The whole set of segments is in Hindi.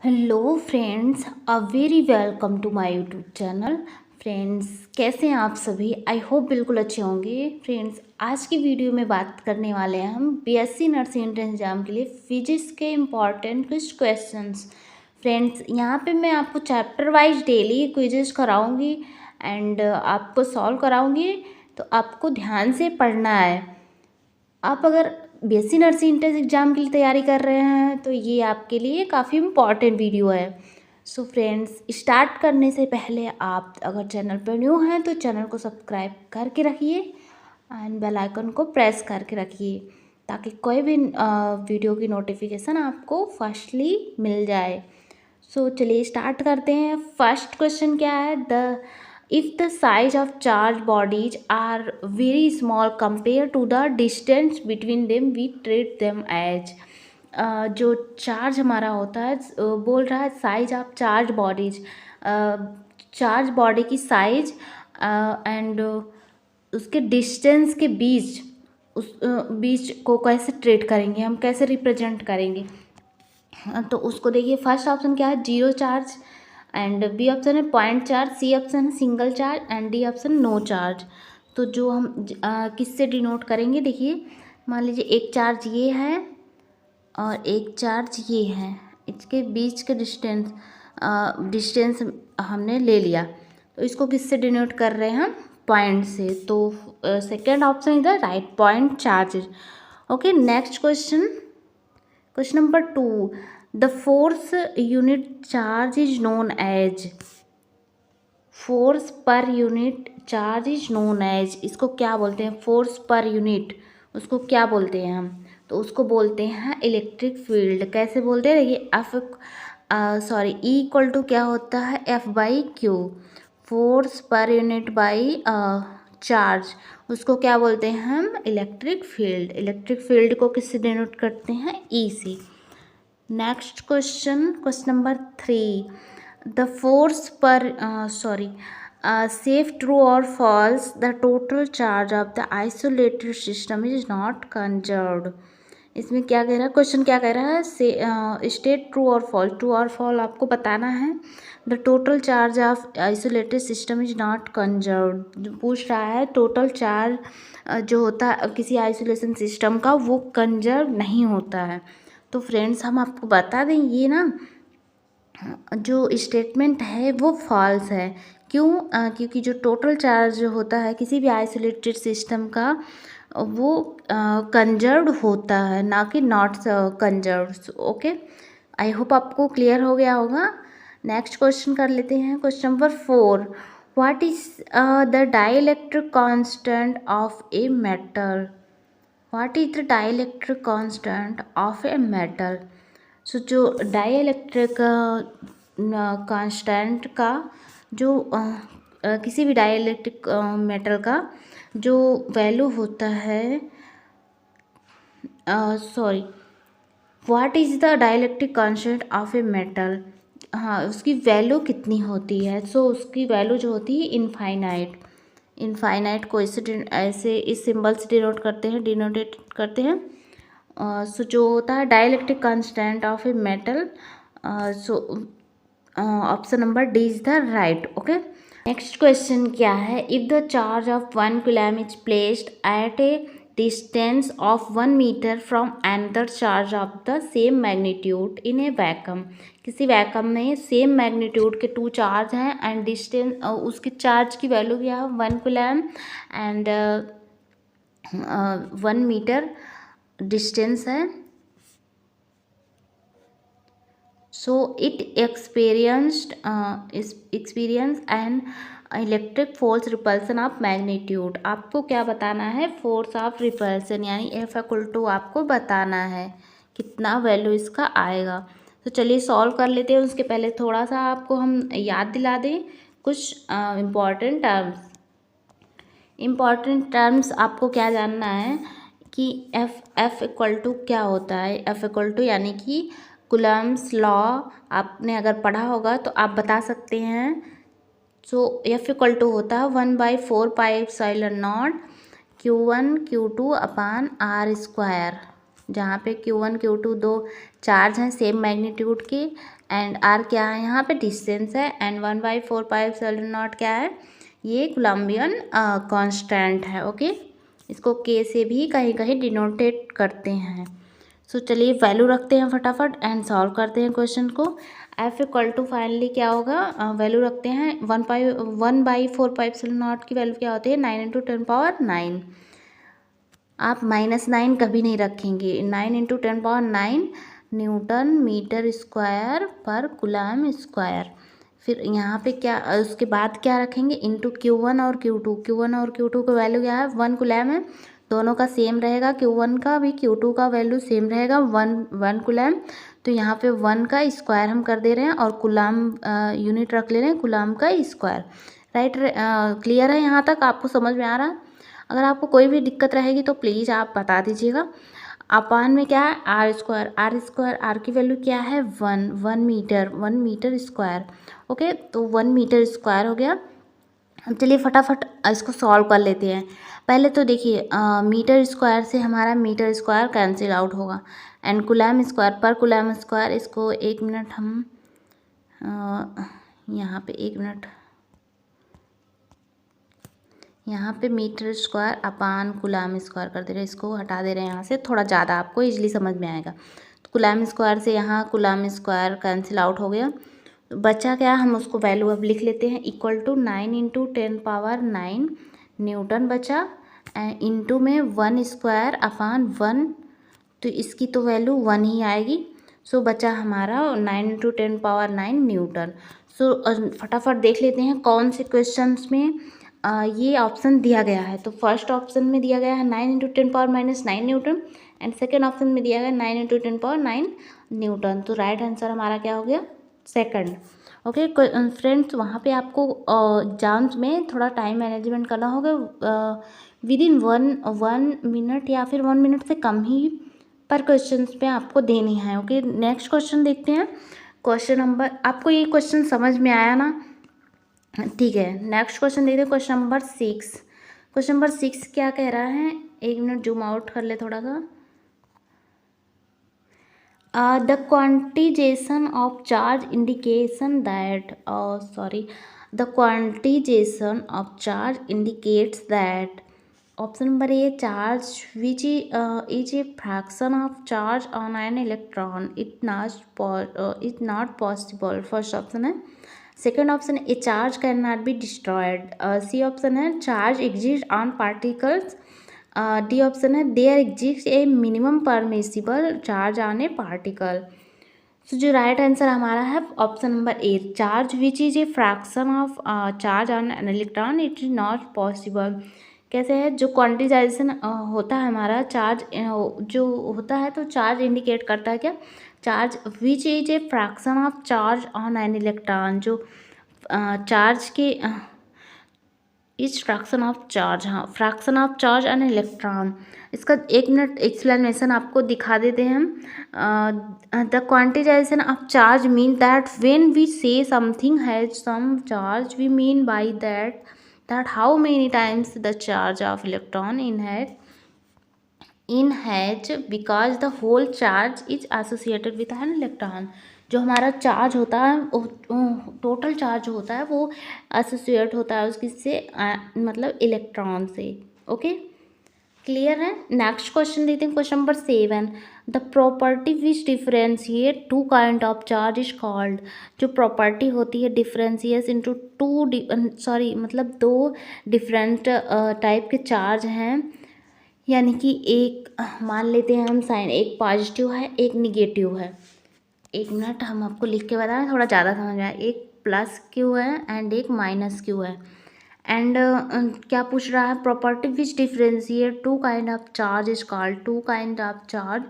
Hello friends, a very welcome to my YouTube channel. Friends, कैसे हैं आप सभी? आई होप बिल्कुल अच्छे होंगे। फ्रेंड्स, आज की वीडियो में बात करने वाले हैं हम बीएससी नर्सिंग एंट्रेंस एग्जाम के लिए फिजिक्स के इम्पॉर्टेंट कुछ क्वेश्चंस। फ्रेंड्स, यहाँ पे मैं आपको चैप्टर वाइज डेली क्विजेस कराऊंगी एंड आपको सॉल्व कराऊंगी, तो आपको ध्यान से पढ़ना है। आप अगर बीएससी नर्सिंग एंट्रेंस एग्ज़ाम के लिए तैयारी कर रहे हैं तो ये आपके लिए काफ़ी इम्पॉर्टेंट वीडियो है। सो फ्रेंड्स, स्टार्ट करने से पहले आप अगर चैनल पर न्यू हैं तो चैनल को सब्सक्राइब करके रखिए एंड बेल आइकन को प्रेस करके रखिए ताकि कोई भी वीडियो की नोटिफिकेशन आपको फर्स्टली मिल जाए। सो चलिए स्टार्ट करते हैं। फर्स्ट क्वेश्चन क्या है? If the size of charged bodies are very small compared to the distance between them, we treat them as जो चार्ज हमारा होता है, बोल रहा है size of charge bodies, charge body की साइज एंड उसके डिस्टेंस के बीच, उस बीच को कैसे ट्रीट करेंगे, हम कैसे रिप्रेजेंट करेंगे। तो उसको देखिए, फर्स्ट ऑप्शन क्या है? Zero charge, and B option है पॉइंट चार्ज, सी ऑप्शन है single charge and D option no charge. तो जो हम किससे डिनोट करेंगे, देखिए मान लीजिए एक चार्ज ये है और एक चार्ज ये है, इसके बीच के डिस्टेंस हमने ले लिया, तो इसको किससे डिनोट कर रहे हैं हम? पॉइंट से। तो सेकेंड ऑप्शन इधर right, point charge. Okay, next question, question number 2, the force unit charge is known as, force per unit charge is known as, इसको क्या बोलते हैं? फोर्स पर यूनिट, उसको क्या बोलते हैं हम? तो उसको बोलते हैं इलेक्ट्रिक फील्ड। कैसे बोलते हैं? देखिए ई इक्वल टू क्या होता है? F by Q, force per unit by charge, उसको क्या बोलते हैं हम? Electric field. इलेक्ट्रिक फील्ड को किससे डिनोट करते हैं? ई से। Next question, question number 3, the force per safe true और false, the total charge of the isolated system is not conserved. इसमें क्या कह रहा है? क्वेश्चन क्या कह रहा है? स्टेट ट्रू और फॉल्स, ट्रू और फॉल आपको बताना है। The total charge of isolated system is not conserved, जो पूछ रहा है टोटल चार्ज जो होता है किसी आइसोलेशन सिस्टम का, वो कंजर्व नहीं होता है। तो फ्रेंड्स, हम आपको बता दें ये ना जो स्टेटमेंट है वो फॉल्स है। क्यों? क्योंकि जो टोटल चार्ज होता है किसी भी आइसोलेटेड सिस्टम का, वो कंजर्व्ड होता है, ना कि not conserved. Okay, I hope आपको क्लियर हो गया होगा। नेक्स्ट क्वेश्चन कर लेते हैं, question number 4, what is the dielectric constant of a metal? What is the dielectric constant of a metal? So जो डाइलेक्ट्रिक कांस्टेंट का, जो किसी भी डाइलेक्ट्रिक मेटल का जो वैल्यू होता है, sorry, what is the dielectric constant of a metal, हाँ उसकी वैल्यू कितनी होती है? सो उसकी वैल्यू जो होती है इनफाइनाइट, इनफाइनाइट को ऐसे इस सिंबल से डिनोटेट करते हैं। सो जो होता है dielectric constant of a metal, so option number D is the right. Okay, next question क्या है? If the charge of 1 coulomb is placed at a distance of 1 metre from another charge of the same magnitude in a vacuum, किसी वैक्यूम में सेम मैग्नीट्यूड के 2 चार्ज हैं एंड डिस्टेंस, उसके चार्ज की वैल्यू क्या है? 1 कूलम एंड 1 मीटर डिस्टेंस है। So it experience an electric force repulsion of magnitude. आपको क्या बताना है? फोर्स ऑफ रिपल्सन, यानी एफ इक्वल टू आपको बताना है कितना वैल्यू इसका आएगा। तो चलिए सॉल्व कर लेते हैं। उसके पहले थोड़ा सा आपको हम याद दिला दें कुछ इम्पॉर्टेंट टर्म्स। इम्पॉर्टेंट टर्म्स आपको क्या जानना है कि एफ इक्वल टू क्या होता है? एफ इक्वल टू यानी कि कूलम्स लॉ आपने अगर पढ़ा होगा तो आप बता सकते हैं। सो एफ इक्वल टू होता है 1/4πε0 Q1 Q2 अपान R², जहाँ पे Q1 Q2 दो चार्ज हैं सेम मैग्नीट्यूड के, एंड आर क्या है यहाँ पे डिस्टेंस है, एंड 1/4πε0 क्या है, ये कोलम्बियन कांस्टेंट है। ओके, इसको के से भी कहीं कहीं डिनोटेट करते हैं। सो चलिए वैल्यू रखते हैं फटाफट एंड सॉल्व करते हैं क्वेश्चन को। एफ इक्वल टू फाइनली क्या होगा, वैल्यू रखते हैं 1/4πε0 की वैल्यू क्या होती है 9 × 10⁹। आप -9 कभी नहीं रखेंगे, 9 × 10⁹ न्यूटन मीटर स्क्वायर पर कूलम स्क्वायर। फिर यहाँ पे क्या, उसके बाद क्या रखेंगे, इंटू Q1 और Q2। Q1 और Q2 का वैल्यू क्या है 1 कूलम है, दोनों का सेम रहेगा, Q1 का भी Q2 का वैल्यू सेम रहेगा 1 कूलम। तो यहाँ पे 1 का स्क्वायर हम कर दे रहे हैं और कूलम यूनिट रख ले रहे हैं कूलम का स्क्वायर। राइट, क्लियर है यहाँ तक, आपको समझ में आ रहा है? अगर आपको कोई भी दिक्कत रहेगी तो प्लीज़ आप बता दीजिएगा। अपान में क्या है आर की वैल्यू क्या है 1 मीटर स्क्वायर। ओके, तो 1 मीटर स्क्वायर हो गया। चलिए फटाफट इसको सॉल्व कर लेते हैं। पहले तो देखिए मीटर स्क्वायर से हमारा मीटर स्क्वायर कैंसिल आउट होगा, एंड कूलम स्क्वायर पर कूलम स्क्वायर, इसको 1 मिनट हम यहाँ पे 1 मिनट, यहाँ पे metre square upon coulomb square कर दे रहे हैं, इसको हटा दे रहे हैं यहाँ से, थोड़ा ज़्यादा आपको इजीली समझ में आएगा। तो कूलम स्क्वायर से यहाँ कूलम स्क्वायर कैंसिल आउट हो गया, बचा क्या, हम उसको वैल्यू अब लिख लेते हैं, इक्वल टू 9 × 10⁹ न्यूटन बचा, इंटू में 1 स्क्वायर अपान 1, तो इसकी तो वैल्यू 1 ही आएगी। सो बचा हमारा 9 × 10⁹ न्यूटन। सो फटाफट देख लेते हैं कौन से क्वेश्चंस में ये ऑप्शन दिया गया है। तो फर्स्ट ऑप्शन में दिया गया है 9 × 10⁻⁹ न्यूटन, एंड सेकेंड ऑप्शन में दिया गया 9 × 10⁹ न्यूटन। तो राइट आंसर हमारा क्या हो गया, सेकंड। ओके फ्रेंड्स, वहाँ पे आपको एग्जाम्स में थोड़ा टाइम मैनेजमेंट करना होगा, विद इन 1 मिनट या फिर 1 मिनट से कम ही पर क्वेश्चंस पे आपको देनी है। ओके, नेक्स्ट क्वेश्चन देखते हैं। क्वेश्चन नंबर, आपको ये क्वेश्चन समझ में आया ना? ठीक है, नेक्स्ट क्वेश्चन देखते हैं, क्वेश्चन नंबर 6। क्वेश्चन नंबर 6 क्या कह रहा है, 1 मिनट जूम आउट कर ले थोड़ा सा। The quantization of charge indication that the quantization of charge indicates that option number A, charge which is a fraction of charge on an electron, it not possible। First option है। सेकेंड ऑप्शन है, a charge cannot be destroyed। C option है, charge exists on particles। D option है, there exist a minimum permissible charge on a particle. So जो राइट आंसर हमारा है option number A, charge which is a fraction of charge on an electron, it is not possible. कैसे है, जो क्वांटिजाइजेशन होता है हमारा चार्ज जो होता है, तो चार्ज इंडिकेट करता है क्या, charge which is a fraction of charge on an electron, जो चार्ज के इज फ्रैक्शन ऑफ चार्ज, हाँ fraction of charge an electron. इसका 1 मिनट एक्सप्लेनेशन आपको दिखा देते हैं हम। The quantisation of charge mean that when we say something has some charge, we mean by that how many times the charge of electron in has because the whole charge is associated with an electron। जो हमारा चार्ज होता है, टोटल चार्ज होता है, वो एसोसिएट होता है उसकी से मतलब इलेक्ट्रॉन से। ओके, क्लियर है? नेक्स्ट क्वेश्चन देखते हैं, question number 7। The property which differentiate two kind of charge is called. जो प्रॉपर्टी होती है डिफरेंशिएट इनटू मतलब 2 डिफरेंट टाइप के चार्ज हैं, यानी कि एक मान लेते हैं हम साइन, एक पॉजिटिव है एक निगेटिव है। 1 मिनट हम आपको लिख के बता रहे, थोड़ा ज़्यादा समझ में आए। एक प्लस क्यू है एंड एक माइनस क्यू है। एंड क्या पूछ रहा है, property which differentiate two kind of charge is called. 2 kind of charge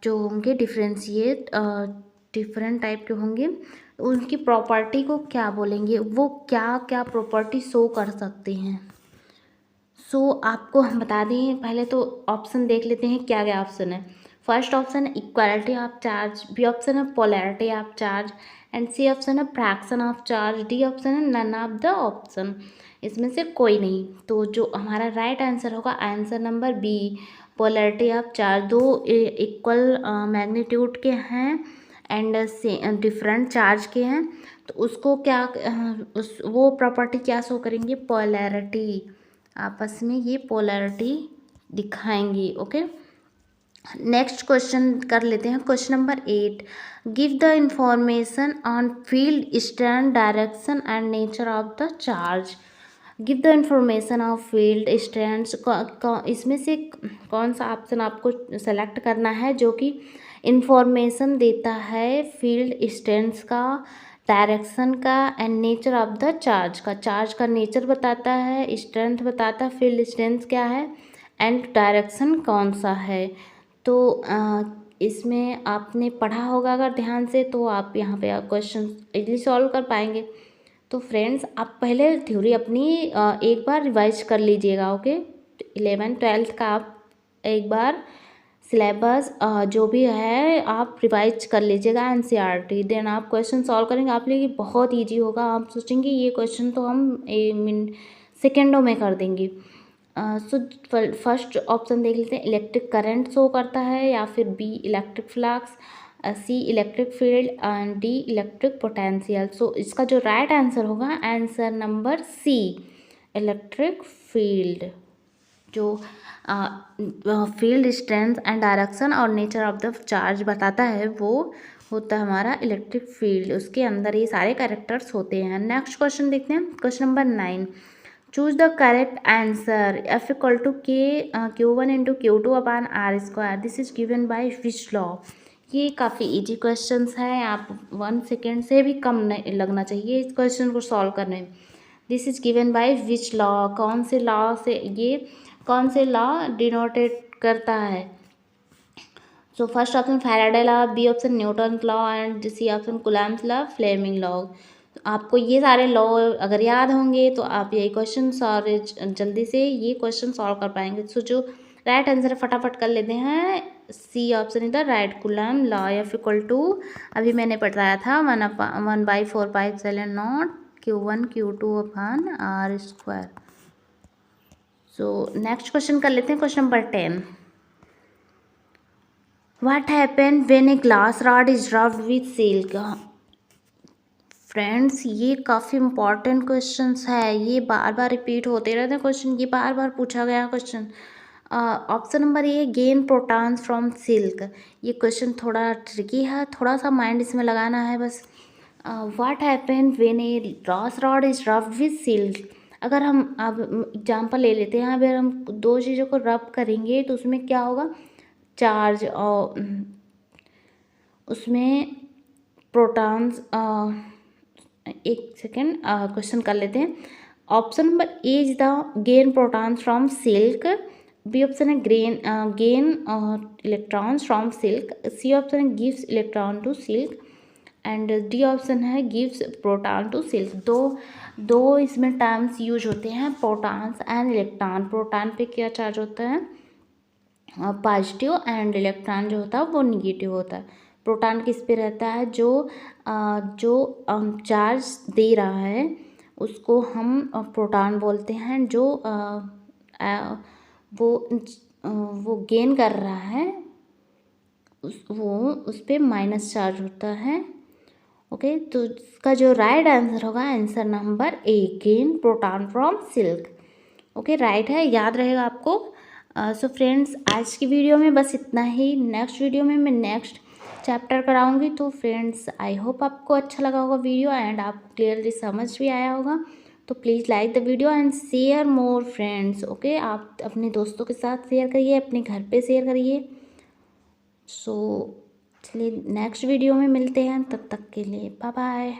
जो होंगे डिफरेंशिएट डिफरेंट टाइप के होंगे, उनकी प्रॉपर्टी को क्या बोलेंगे, वो क्या क्या प्रॉपर्टी शो कर सकते हैं। आपको हम बता दें, पहले तो ऑप्शन देख लेते हैं क्या क्या ऑप्शन है। फर्स्ट ऑप्शन है equality of charge, B option है polarity of charge, and C option है fraction of charge, D option है नन ऑफ द ऑप्शन। इसमें से कोई नहीं, तो जो हमारा राइट आंसर होगा answer number B, polarity of charge. 2 equal magnitude के हैं एंड डिफरेंट चार्ज के हैं, तो उसको क्या वो प्रॉपर्टी क्या शो करेंगे, पोलैरिटी, आपस में ये पोलैरिटी दिखाएंगी। ओके, नेक्स्ट क्वेश्चन कर लेते हैं। Question number 8, give the information on field strength direction and nature of the charge. Give the information of field strength, इसमें से कौन सा ऑप्शन आपको सेलेक्ट करना है जो कि इंफॉर्मेशन देता है फील्ड स्ट्रेंथ का, डायरेक्शन का and nature of the charge का। चार्ज का नेचर बताता है, स्ट्रेंथ बताता है, फील्ड स्ट्रेंथ क्या है एंड डायरेक्शन कौन सा है। तो इसमें आपने पढ़ा होगा अगर ध्यान से, तो आप यहाँ पे क्वेश्चन इजीली सॉल्व कर पाएंगे। तो फ्रेंड्स, आप पहले थ्योरी अपनी एक बार रिवाइज कर लीजिएगा। ओके, 11th 12th का आप एक बार सिलेबस जो भी है आप रिवाइज कर लीजिएगा NCERT, देन आप क्वेश्चन सॉल्व करेंगे। आप लिए बहुत ईजी होगा, आप सोचेंगे ये क्वेश्चन तो हम सेकेंडों में कर देंगे। सो फर्स्ट ऑप्शन देख लेते हैं, इलेक्ट्रिक करंट शो करता है, या फिर B electric flux, C electric field and D electric potential. So इसका जो राइट आंसर होगा, answer number C, electric field. जो फील्ड स्ट्रेंथ एंड डायरेक्शन और नेचर ऑफ द चार्ज बताता है वो होता है हमारा इलेक्ट्रिक फील्ड, उसके अंदर ये सारे कैरेक्टर्स होते हैं। नेक्स्ट क्वेश्चन देखते हैं, question number 9, choose the correct answer, F equal to K Q1 into Q2 upon R square, this is given by which law. ये काफ़ी इजी क्वेश्चंस हैं, आप 1 सेकेंड से भी कम नहीं लगना चाहिए इस क्वेश्चन को सॉल्व करने में। This is given by which law, कौन से लॉ से ये कौन से लॉ डिनोटेट करता है। So first option Faraday law, B option Newton law and C option Coulomb's law, Fleming law. आपको ये सारे लॉ अगर याद होंगे तो आप ये क्वेश्चन सारे जल्दी से ये क्वेश्चन सॉल्व कर पाएंगे। सो जो राइट आंसर फटाफट कर लेते हैं, सी ऑप्शन इधर right, Coulomb law, F equal to अभी मैंने बताया था 1/4πε0 Q1 Q2 upon R square. So next question कर लेते हैं, question number 10, what happen when a glass rod is rubbed with silk. Friends, ये काफ़ी इंपॉर्टेंट क्वेश्चंस है, ये बार बार रिपीट होते रहते हैं क्वेश्चन, ये बार बार पूछा गया question. Option number A, gain protons from silk. ये क्वेश्चन थोड़ा ट्रिकी है, थोड़ा सा माइंड इसमें लगाना है बस। What happen when a glass rod is rubbed with silk. अगर हम अब एग्जांपल ले लेते हैं, अगर हम दो चीज़ों को रब करेंगे तो उसमें क्या होगा, चार्ज और उसमें प्रोटॉन्स। एक सेकेंड, क्वेश्चन कर लेते हैं। Option number A is the gain protons from silk, B option है gain electrons from silk, C option है gives electron to silk and D option है गिव्स प्रोटॉन टू सिल्क। दो इसमें टर्म्स यूज होते हैं, प्रोटॉन्स एंड इलेक्ट्रॉन। प्रोटॉन पे क्या चार्ज होता है, पॉजिटिव, एंड इलेक्ट्रॉन जो होता है वो निगेटिव होता है। प्रोटॉन किस पे रहता है, जो चार्ज दे रहा है उसको हम प्रोटॉन बोलते हैं, जो वो गेन कर रहा है उस पे माइनस चार्ज होता है। ओके, तो इसका जो राइट आंसर होगा, answer number A, gain proton from silk. Okay, right है, याद रहेगा आपको। सो फ्रेंड्स, आज की वीडियो में बस इतना ही। नेक्स्ट वीडियो में मैं नेक्स्ट चैप्टर कराऊंगी। तो फ्रेंड्स, आई होप आपको अच्छा लगा होगा वीडियो एंड आपको क्लियरली समझ भी आया होगा। तो please like the video and share more friends. Okay, आप अपने दोस्तों के साथ शेयर करिए, अपने घर पे शेयर करिए। सो चलिए नेक्स्ट वीडियो में मिलते हैं, तब तक के लिए बाय बाय।